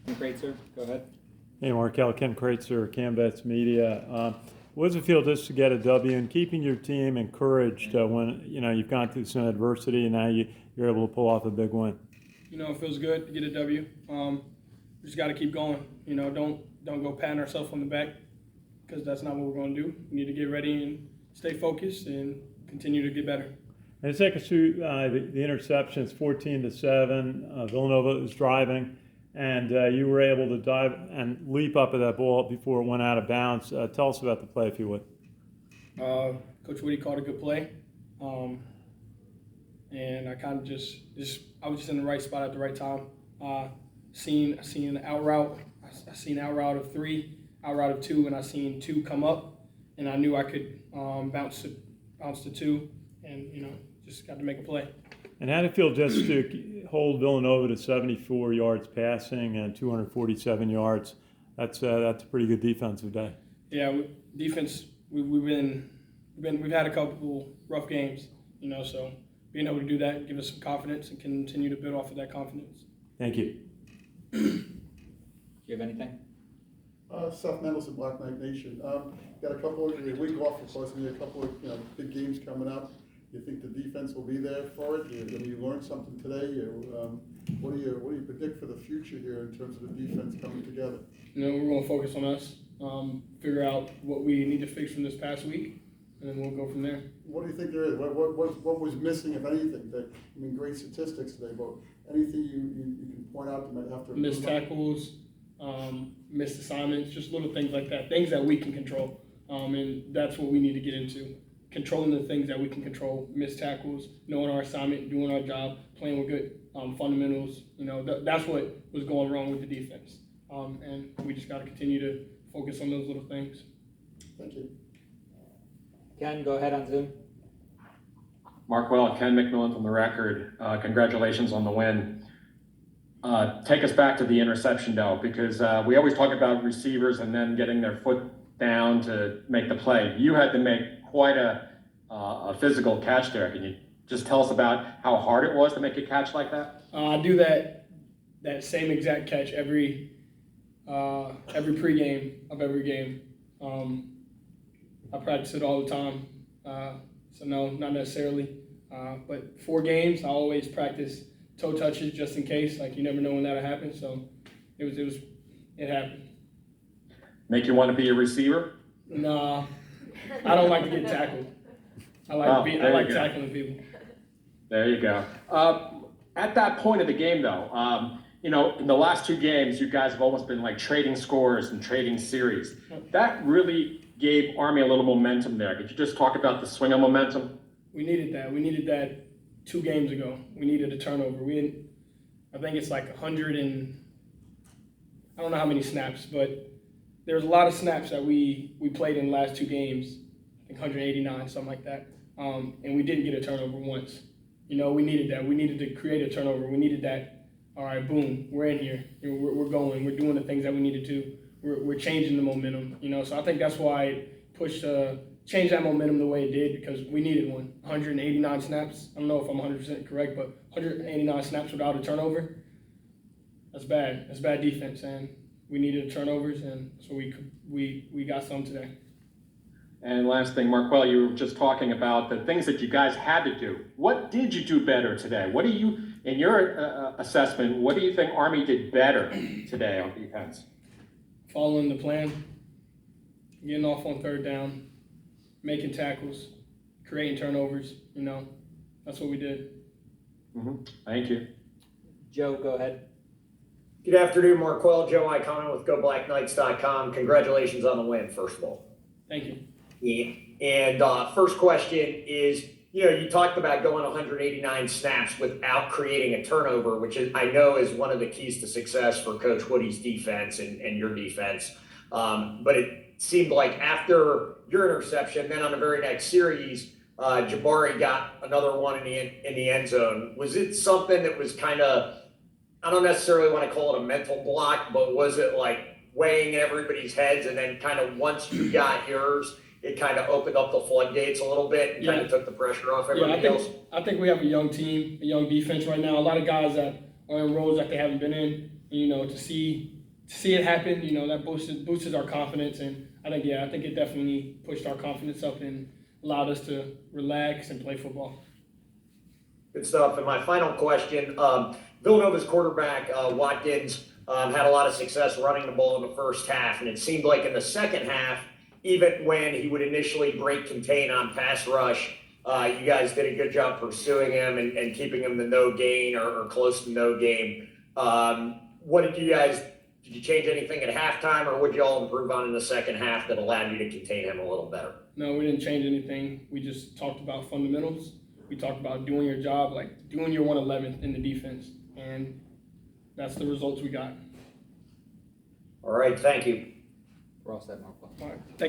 Kraetzer, go ahead. Hey, Marquel, Ken Kraetzer, CaMMVets Media. What does it feel just to get a W and keeping your team encouraged when you've gone through some adversity and now you're able to pull off a big win? It feels good to get a W. We just got to keep going. Don't go patting ourselves on the back because that's not what we're going to do. We need to get ready and stay focused and continue to get better. And take us through the interceptions, 14-7. Villanova was driving, and you were able to dive and leap up at that ball before it went out of bounds. Tell us about the play, if you would. Coach Woody called a good play, and I kind of I was just in the right spot at the right time. Seen an out route. I seen out route of 3, out route of 2, and I seen 2 come up, and I knew I could bounce to 2, and just got to make a play. And how did it feel just to hold Villanova to 74 yards passing and 247 yards? That's a pretty good defensive day. Yeah, defense. We've had a couple rough games, so being able to do that give us some confidence and continue to build off of that confidence. Thank you. Do you have anything? Seth Mendelson, Black Knight Nation. Got a week off, of course, and a couple of big games coming up. You think the defense will be there for it? You learned something today. What do you predict for the future here in terms of the defense coming together? We're going to focus on us, figure out what we need to fix from this past week, and then we'll go from there. What do you think there is? What was missing, if anything? Great statistics today, but anything you can point out that might have to missed tackles, missed assignments, just little things like that, things that we can control, and that's what we need to get into. Controlling the things that we can control, missed tackles, knowing our assignment, doing our job, playing with good fundamentals. That's what was going wrong with the defense. And we just got to continue to focus on those little things. Thank you. Ken, go ahead on Zoom. Marquel, Ken McMillan from The Record. Congratulations on the win. Take us back to the interception, though, because we always talk about receivers and then getting their foot down to make the play. You had to make quite a physical catch there. Can you just tell us about how hard it was to make a catch like that? I do that same exact catch every pregame of every game. I practice it all the time. So no, not necessarily. But 4 games, I always practice toe touches just in case. Like you never know when that'll happen. So it happened. Make you want to be a receiver? Nah. I don't like to get tackled. I like tackling people. There you go. At that point of the game, though, in the last 2 games, you guys have almost been like trading scores and trading series. That really gave Army a little momentum there. Could you just talk about the swing of momentum? We needed that. We needed that 2 games ago. We needed a turnover. I think it's like 100 and I don't know how many snaps, but there was a lot of snaps that we played in the last 2 games. I think 189, something like that. And we didn't get a turnover once. We needed that. We needed to create a turnover. We needed that. All right, boom, we're in here. We're going. We're doing the things that we need to do. We're changing the momentum. So I think that's why it pushed change that momentum the way it did because we needed one. 189 snaps. I don't know if I'm 100% correct, but 189 snaps without a turnover. That's bad. That's bad defense, and we needed turnovers, and so we got some today. And last thing, Marquel, you were just talking about the things that you guys had to do. What did you do better today? What do you, in your assessment, what do you think Army did better today on defense? Following the plan, getting off on 3rd down, making tackles, creating turnovers. That's what we did. Mm-hmm. Thank you. Joe, go ahead. Good afternoon, Marquel. Joe Icono with GoBlackKnights.com. Congratulations on the win, first of all. Thank you. Yeah. And first question is, you talked about going 189 snaps without creating a turnover, which I know is one of the keys to success for Coach Woody's defense and your defense. But it seemed like after your interception, then on the very next series, Jabari got another one in the end zone. Was it something that was kind of, I don't necessarily want to call it a mental block, but was it like weighing in everybody's heads and then kind of once you got yours, it kind of opened up the floodgates a little bit and kind of took the pressure off everybody else? I think we have a young team, a young defense right now. A lot of guys that in roles that they haven't been in. And, to see it happen, that boosted our confidence. And I think it definitely pushed our confidence up and allowed us to relax and play football. Good stuff. And my final question, Villanova's quarterback, Watkins, had a lot of success running the ball in the first half. And it seemed like in the second half, even when he would initially break contain on pass rush, you guys did a good job pursuing him and keeping him to no gain or close to no gain. Did you change anything at halftime, or would you all improve on in the second half that allowed you to contain him a little better? No, we didn't change anything. We just talked about fundamentals. We talked about doing your job, like doing your 111th in the defense. And that's the results we got. All right, thank you. We're all set, Marquel. All right, thank you.